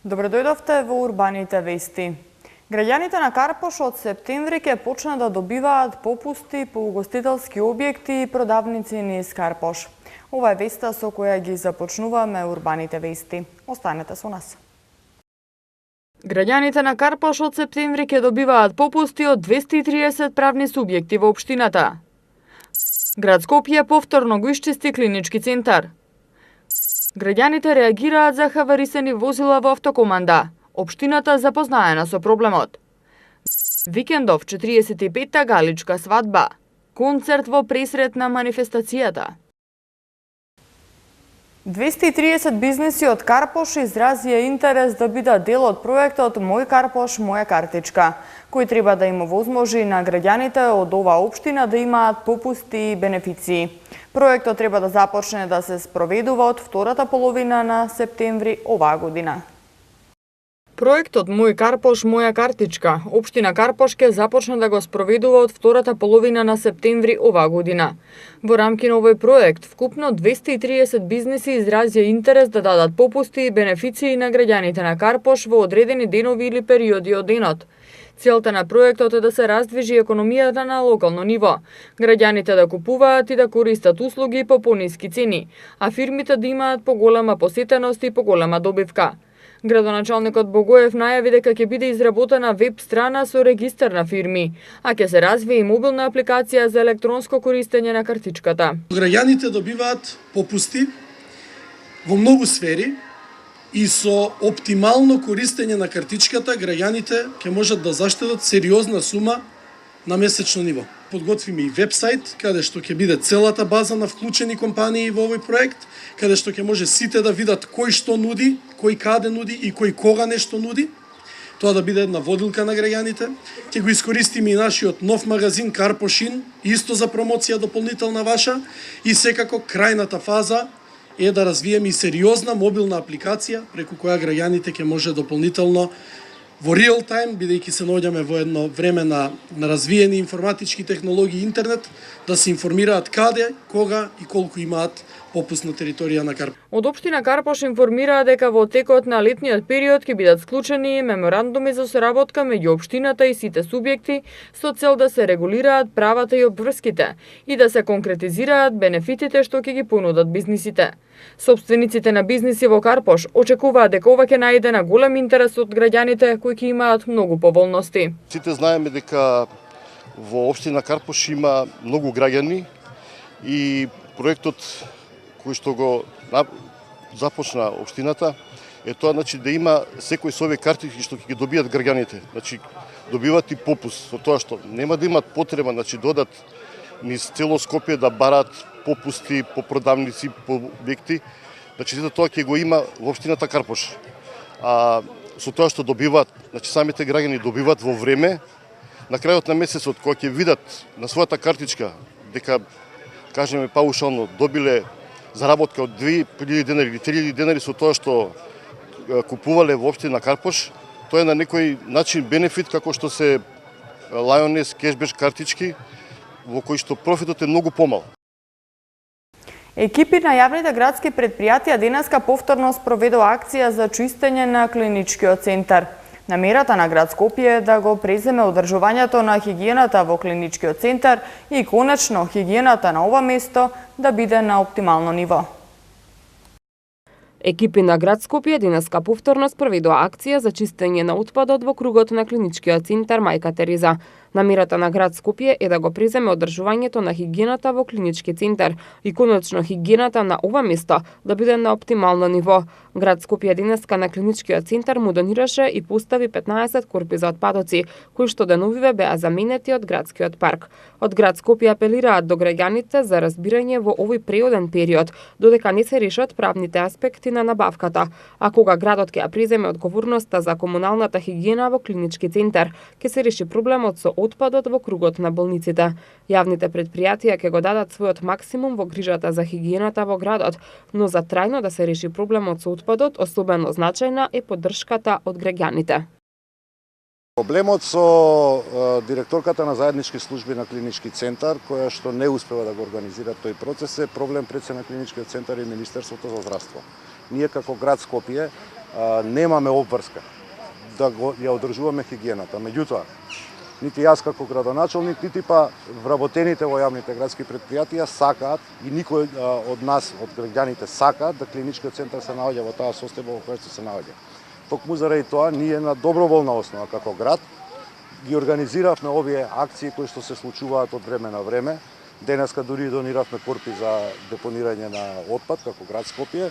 Добро дојдовте во Урбаните вести. Граѓаните на Карпош од септември ќе почнат да добиваат попусти по угостителски објекти и продавници низ Карпош. Ова е веста со која ги започнуваме Урбаните вести. Останете со нас. Граѓаните на Карпош од септември ќе добиваат попусти од 230 правни субјекти во општината. Град Скопје повторно го исчисти клинички центар. Граѓаните реагираат за хаварисани возила во автокоманда. Општината запознаена со проблемот. Викендов 45-та галичка свадба. Концерт во пресрет на манифестацијата. 230 бизниси од Карпош изразија интерес да бидат дел од проектот Мој Карпош, моја картичка, кој треба да им овозможи на граѓаните од оваа општина да имаат попусти и бенефиции. Проектот треба да започне да се спроведува од втората половина на септември оваа година. Проектот Мој Карпош, моја картичка, општина Карпош ќе започне да го спроведува од втората половина на септември оваа година. Во рамки на овој проект, вкупно 230 бизниси изразија интерес да дадат попусти и бенефиции на граѓаните на Карпош во одредени денови или периоди од денот. Целта на проектот е да се раздвижи економијата на локално ниво, граѓаните да купуваат и да користат услуги по пониски цени, а фирмите да имаат поголема посетеност и поголема добивка. Градоначалникот Богоев најави дека ќе биде изработена веб страна со регистар на фирми, а ќе се развие и мобилна апликација за електронско користење на картичката. Граѓаните добиваат попусти во многу сфери и со оптимално користење на картичката граѓаните ќе можат да заштедат сериозна сума на месечно ниво. Подготвиме и вебсайт каде што ќе биде целата база на вклучени компании во овој проект, каде што ќе може сите да видат кој што нуди, кој каде нуди и кој кога нешто нуди. Тоа да биде една водилка на граѓаните. Ќе го искористиме и нашиот нов магазин Карпошин, исто за промоција дополнителна ваша, и секако крајната фаза е да развиеме и сериозна мобилна апликација преку која граѓаните ќе може дополнително во реал тајм, бидејќи се наоѓаме во едно време на развиени информатички технологии и интернет, да се информираат каде, кога и колку имаат попуст на територија на Карпош. Од општина Карпош информираа дека во текот на летниот период ќе бидат склучени меморандуми за соработка меѓу општината и сите субјекти со цел да се регулираат правата и обврските и да се конкретизираат бенефитите што ќе ги понудат бизнисите. Собствениците на бизниси во Карпош очекуваат дека ова ќе најде на голем интерес од граѓаните кои ќе имаат многу поволности. Сите знаеме дека во општина Карпош има многу граѓани и проектот кој што го започна општината е тоа, да има секој со овие картички што ќе ги добијат граѓаните. Добиваат и попуст со тоа што нема да имат потреба додат низ цело Скопје да бараат попусти по продавници, по објекти. Сето тоа ќе го има во општината Карпош. А со тоа што добиваат, самите граѓани добиваат во време, на крајот на месецот кога ќе видат на својата картичка дека, кажеме паушално, добиле заработка од 2000 денари или 3000 денари со тоа што купувале во општина Карпош, тоа е на некој начин бенефит како што се Лајонес, кешбеш картички, во кои што профитот е многу помал. Екипи на јавните градски предпријатија денеска повторно спроведува акција за чистење на клиничкиот центар. Намерата на град Скопје е да го преземе одржувањето на хигиената во клиничкиот центар и конечно хигиената на ова место да биде на оптимално ниво. Екипи на град Скопје денеска повторно спроведува акција за чистење на отпадот во кругот на клиничкиот центар Мајка Тереза. Намерата на град Скопје е да го преземе одржувањето на хигиената во клинички центар и конечно хигиената на ова место да биде на оптимално ниво. Град Скопје денеска на клиничкиот центар му донираше и постави 15 корпи за отпадоци, кои што деновиве беа заменети од градскиот парк. Од град Скопје апелираат до граѓаните за разбирање во овој преоден период, додека не се решат правните аспекти на набавката, а кога градот ќе ја преземе одговорноста за комуналната хигиена во клинички центар, ќе се реши проблемот со отпадот во кругот на болниците. Јавните предпријатија ќе го дадат својот максимум во грижата за хигиената во градот, но за трајно да се реши проблемот со отпадот, особено значајна е поддршката од граѓаните. Проблемот со директорката на заеднички служби на клинички центар, која што не успева да го организира тој процес, е проблем пред се на клиничкиот центар и Министерството за здравство. Ние како град Скопје немаме обврска да ја одржуваме хигиената. Меѓутоа, нити јас како градоначалник, нити па вработените во јавните градски предпријатија сакаат и никој од нас, од граѓаните сакаат да клиничкиот центар се наоѓа во таа состојба во која се наоѓа. Токму заради тоа ние на доброволна основа како град ги организиравме овие акции кои што се случуваат од време на време. Денеска дури дониравме корпи за депонирање на отпад како град Скопје.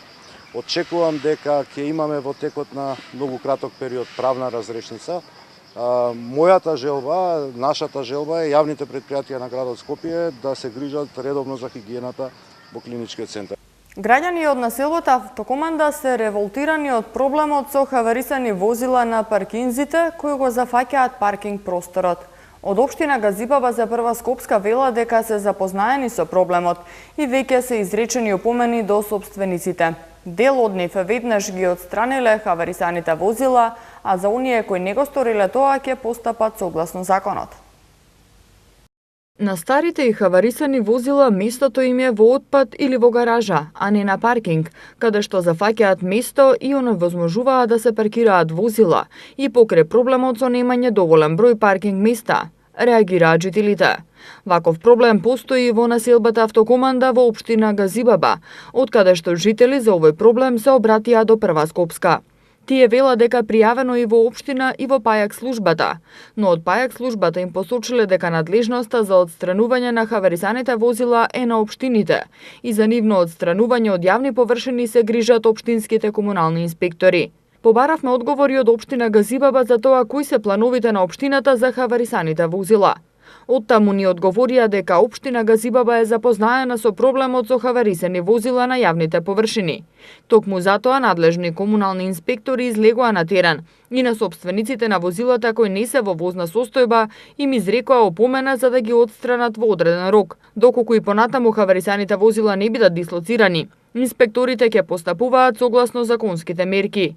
Очекувам дека ќе имаме во текот на многу краток период правна разрешница. Мојата желба, нашата желба е јавните предпријатија на градот Скопје да се грижат редовно за хигиената во клиничкиот центар. Граѓани од населбата Автокоманда се револтирани од проблемот со хаварисани возила на паркинзите кои го зафаќаат паркинг просторот. Од општина Газибаба за Прва Скопска вела дека се запознаени со проблемот и веќе се изречени опомени до собствениците. Дел од нив веднаш ги отстраниле хаварисаните возила, а за оние кои не го сториле тоа ќе постапат согласно законот. На старите и хаварисани возила местото им е во отпад или во гаража, а не на паркинг, каде што зафаќаат место и оневозможуваат да се паркираат возила и покрај проблемот со немање доволен број паркинг места, реагираат жителите. Ваков проблем постои во населбата Автокоманда во општина Газибаба, откаде што жители за овој проблем се обратија до Прва Скопска. Тие вела дека пријавено и во општина и во пајак службата, но од пајак службата им посочиле дека надлежноста за отстранување на хаварисаните возила е на општините и за нивно отстранување од јавни површини се грижат општинските комунални инспектори. Побаравме одговори од општина Газибаба за тоа кои се плановите на општината за хаварисаните возила. Оттаму ни одговорија дека општина Газибаба е запознаена со проблемот со хаварисани возила на јавните површини. Токму затоа надлежни комунални инспектори излегоа на терен и на собствениците на возилата кои не се во возна состојба им изрекоа опомена за да ги отстранат во одреден рок. Доколку и понатаму хаварисаните возила не бидат дислоцирани, инспекторите ќе постапуваат согласно законските мерки.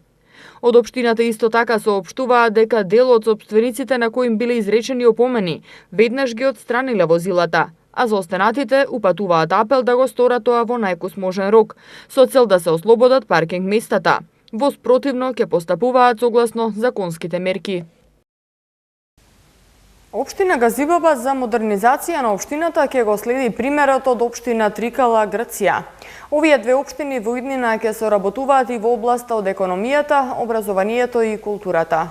Од општината исто така соопштуваат дека дел од собствениците на кои им биле изречени опомени веднаш ги отстраниле возилата, а за останатите упатуваат апел да го сторат тоа во најкусможен рок, со цел да се ослободат паркинг местата. Во спротивно ќе постапуваат согласно законските мерки. Општина Газибаба за модернизација на општината ќе го следи примерот од општина Трикала, Грција. Овие две општини во иднина ќе соработуваат и во областа од економијата, образованието и културата.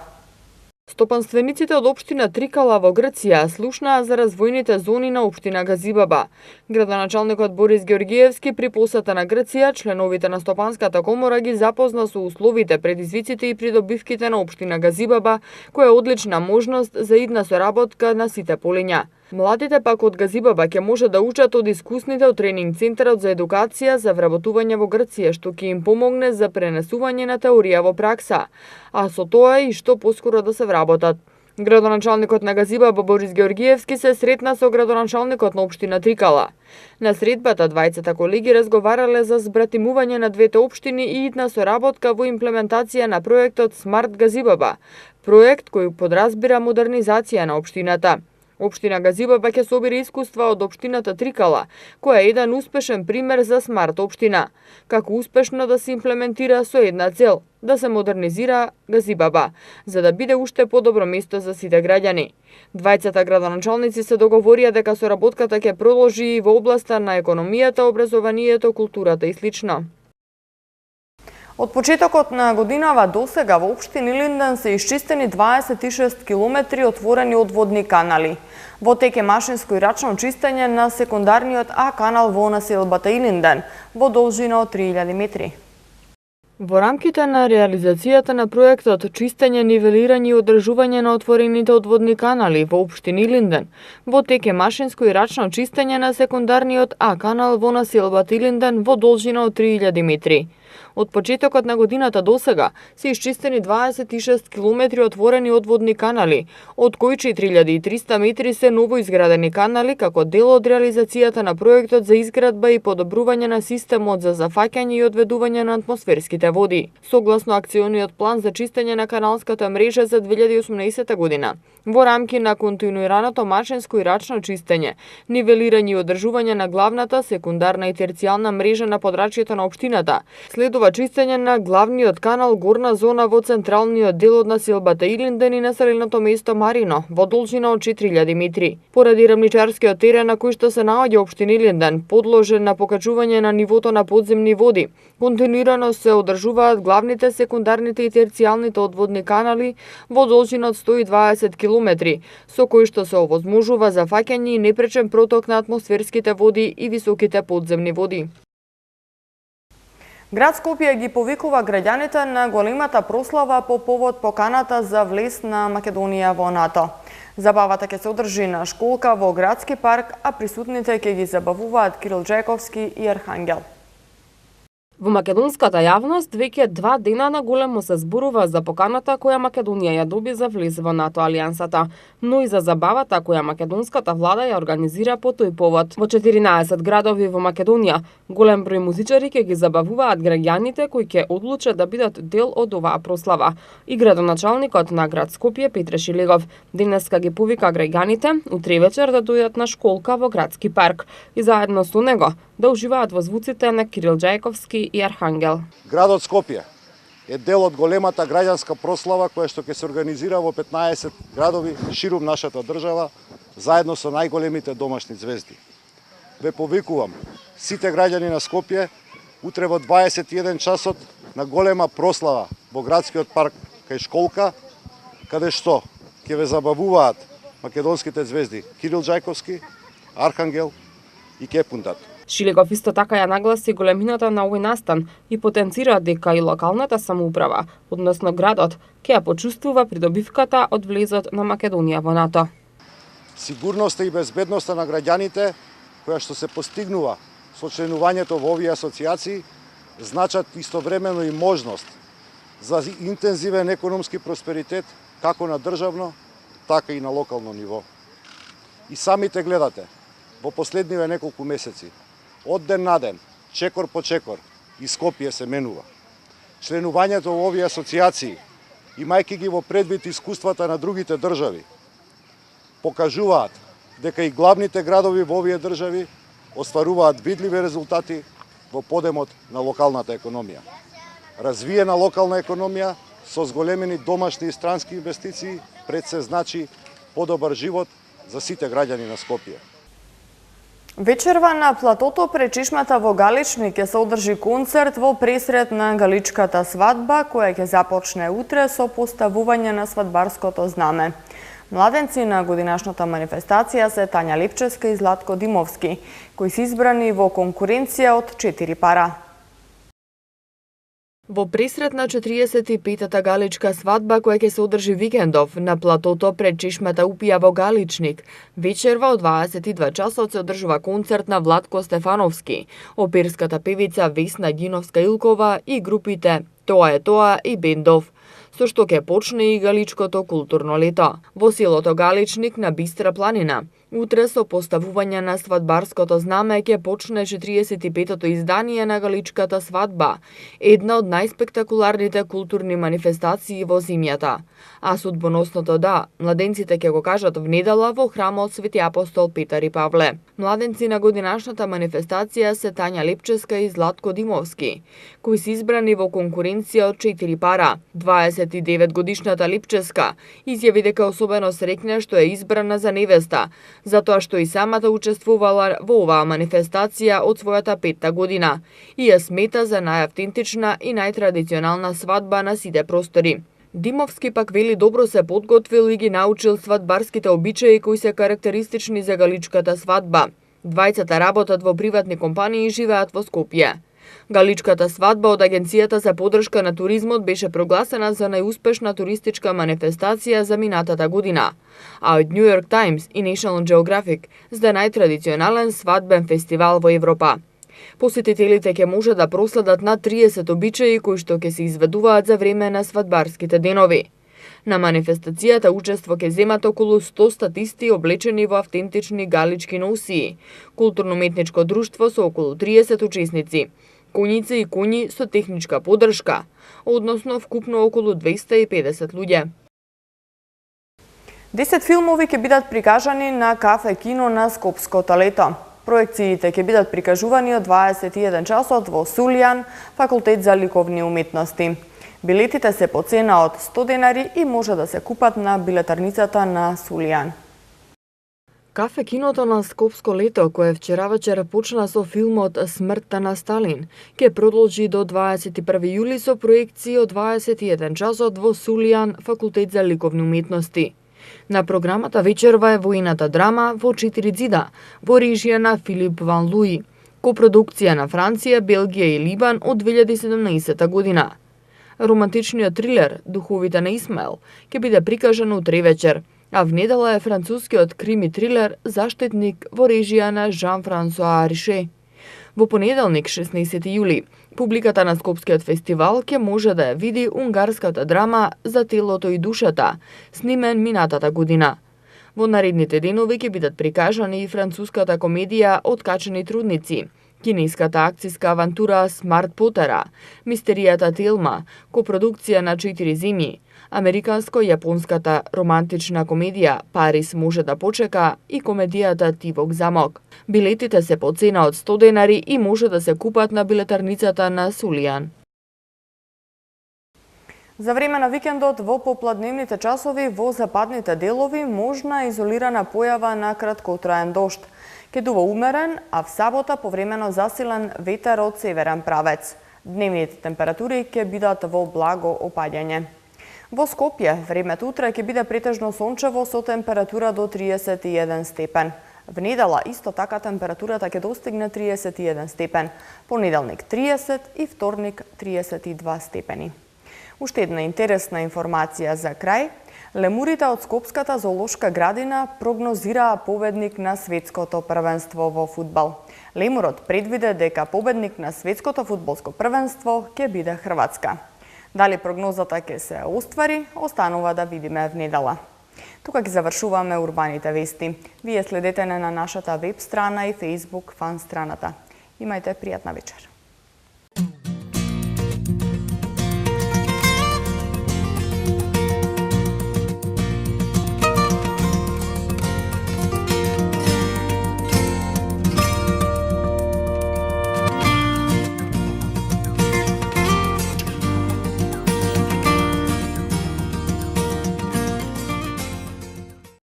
Стопанствениците од општина Трикала во Грција слушнаа за развојните зони на општина Газибаба. Градоначалникот Борис Георгиевски при посета на Грција членовите на Стопанската комора ги запозна со условите, предизвиците и придобивките на општина Газибаба, која е одлична можност за идна соработка на сите полиња. Младите пак од Газибаба ќе може да учат од искусните од тренинг центарот за едукација за вработување во Грција, што ќе им помогне за пренесување на теорија во пракса, а со тоа и што поскоро да се вработат. Градоначалникот на Газибаба Борис Георгиевски се сретна со градоначалникот на општина Трикала. На средбата двајцата колеги разговарале за збратимување на двете општини и идна соработка во имплементација на проектот Смарт Газибаба, проект кој подразбира модернизација на општината. Општина Газибаба ќе собира искуства од општината Трикала, која е еден успешен пример за смарт општина, како успешно да се имплементира со една цел – да се модернизира Газибаба, за да биде уште подобро место за сите граѓани. Двајцата градоначалници се договорија дека соработката ќе продолжи и во областа на економијата, образованието, културата и слично. Од почетокот на годинава досега во општина Илинден се исчистени 26 километри отворени одводни канали. Во тек е машинско и рачно чистење на секундарниот А канал во населбата Илинден, во должина од 3000 метри. Во рамките на реализацијата на проектот чистење, нивелирање и одржување на отворените одводни канали во општина Илинден, во тек е машинско и рачно чистење на секундарниот А канал во населбата Илинден во должина од 3000 метри. Од почетокот на годината досега се исчистени 26 километри отворени одводни канали, од кои 4300 метри се новоизградени канали како дел од реализацијата на проектот за изградба и подобрување на системот за зафаќање и одведување на атмосферските води, согласно акциониот план за чистење на каналската мрежа за 2018 година. Во рамки на континуираното машинско и рачно чистење, нивелирање и одржување на главната, секундарна и терцијална мрежа на подрачјето на општината, следува чистење на главниот канал горна зона во централниот дел од населбата Илинден и населеното место Марино во должина од 4000 метри. Поради рамничарскиот терен на кој што се наоѓа општина Илинден, подложен на покачување на нивото на подземни води, континуирано се одржуваат главните, секундарните и терцијалните одводни канали во должина од 120 километри, со кои што се овозможува зафаќање и непречен проток на атмосферските води и високите подземни води. Град Скопје ги повикува граѓаните на големата прослава по повод поканата за влез на Македонија во НАТО. Забавата ќе се одржи на школка во градски парк, а присутните ќе ги забавуваат Кирил Џајковски и Архангел. Во македонската јавност веќе 2 дена на големо се зборува за поканата која Македонија ја доби за влез во НАТО алијансата, но и за забавата која македонската влада ја организира по тој повод. Во 14 градови во Македонија голем број музичари ќе ги забавуваат граѓаните кои ќе одлучат да бидат дел од оваа прослава. И градоначалникот на град Скопје Петре Шилегов денеска ги повика граѓаните утре вечер да дојдат на школка во градски парк и заедно со него да уживаат во звуците на Кирил Џајковски и Архангел. Градот Скопје е дел од големата граѓанска прослава која што ќе се организира во 15 градови ширум нашата држава, заедно со најголемите домашни звезди. Ве повикувам сите граѓани на Скопје утре во 21 часот на голема прослава во градскиот парк кај школка, каде што ќе ве забавуваат македонските звезди Кирил Џајковски, Архангел и Кепундат. Шилегов исто така ја нагласи големината на овој настан и потенцира дека и локалната самоуправа, односно градот, ќе ја почувствува придобивката од влезот на Македонија во НАТО. Сигурноста и безбедноста на граѓаните, која што се постигнува со членувањето во овие асоциации, значат истовремено и можност за интензивен економски просперитет како на државно, така и на локално ниво. И самите гледате, во последниве неколку месеци, од ден на ден, чекор по чекор, и Скопје се менува. Членувањето во овие асоциации, имајќи ги во предвид искуствата на другите држави, покажуваат дека и главните градови во овие држави остваруваат видливи резултати во подемот на локалната економија. Развиена локална економија со зголемени домашни и странски инвестиции пред се значи подобар живот за сите граѓани на Скопје. Вечерва на платото пред чешмата во Галичник ќе се одржи концерт во пресред на галичката свадба, која ќе започне утре со поставување на свадбарското знаме. Младенци на годинашната манифестација се Тања Лепческа и Златко Димовски, кои се избрани во конкуренција од 4 пара. Во пресред на 45-та галичка свадба која ќе се одржи викендов на платото пред чешмата Упија во Галичник, вечерва од 22 часот се одржува концерт на Владко Стефановски, оперската певица Весна Гиновска-Илкова и групите Тоа е тоа и Бендов, со што ќе почне и галичкото културно лето. Во селото Галичник на Бистра планина, утре со поставување на свадбарското знаме ќе почне 45-тото издание на галичката свадба, една од најспектакуларните културни манифестации во земјата. А судбоносното да, младенците ќе го кажат в недела во храмот Свети апостол Петар и Павле. Младенци на годинашната манифестација се Тања Лепческа и Златко Димовски, кои се избрани во конкуренција од 4 пара. 29 годишната Лепческа изјави дека особено среќна што е избрана за невеста, затоа што и самата учествувала во оваа манифестација од својата 5-та година и ја смета за најавтентична и најтрадиционална свадба на сите простори. Димовски пак вели добро се подготвил и ги научил свадбарските обичаи кои се карактеристични за галичката свадба. Двајцата работат во приватни компании и живеат во Скопје. Галичката свадба од Агенцијата за поддршка на туризмот беше прогласена за најуспешна туристичка манифестација за минатата година, а од New York Times и National Geographic за најтрадиционален свадбен фестивал во Европа. Посетителите ќе може да проследат над 30 обичаи кои што ќе се изведуваат за време на свадбарските денови. На манифестацијата учество ќе земат околу 100 статисти облечени во автентични галички носии, културно-уметничко друштво со околу 30 учесници, коњици и коњи со техничка поддршка, односно вкупно околу 250 луѓе. 10 филмови ќе бидат прикажани на Кафе кино на Скопското лето. Проекциите ќе бидат прикажувани од 21 часот во Сулијан, факултет за ликовни уметности. Билетите се по цена од 100 денари и може да се купат на билетарницата на Сулијан. Кафе киното на Скопско лето, кое вчера вечер почна со филмот Смртта на Сталин, ќе продолжи до 21 јули со проекции од 21 часот во Сулијан, факултет за ликовни уметности. На програмата вечерва е војната драма Во 4 ѕида, во режија на Филип Ван Луи, копродукција на Франција, Белгија и Либан од 2017 година. Романтичниот трилер Духовите на Исмаел ќе биде прикажан утре вечер, а в недела е францускиот крими трилер Заштитник во режија на Жан-Франсуа Рише. Во понеделник, 16 јули, публиката на Скопскиот фестивал ќе може да ја види унгарската драма За телото и душата, снимен минатата година. Во наредните денови ќе бидат прикажани и француската комедија Откачени трудници, кинеската акцијска авантура Смарт Потера, мистеријата Телма, копродукција на 4 зими, американско-јапонската романтична комедија Парис може да почека и комедијата Тивок замок. Билетите се по цена од 100 денари и може да се купат на билетарницата на Сулијан. За време на викендот во попладневните часови во западните делови можна изолирана појава на краткотраен дожд. Ќе дува умерен, а в сабота повремено засилен ветер од северен правец. Дневните температури ќе бидат во благо опаѓање. Во Скопје времето утре ќе биде претежно сончево со температура до 31 степен. В недела исто така температурата ќе достигне 31 степен, понеделник 30 и вторник 32 степени. Уште една интересна информација за крај. Лемурите од Скопската зоолошка градина прогнозираа победник на светското првенство во фудбал. Лемурот предвиде дека победник на светското фудбалско првенство ќе биде Хрватска. Дали прогнозата ќе се оствари, останува да видиме в недела. Тука ги завршуваме урбаните вести. Вие следете на нашата веб страна и Facebook фан страната. Имајте пријатна вечер.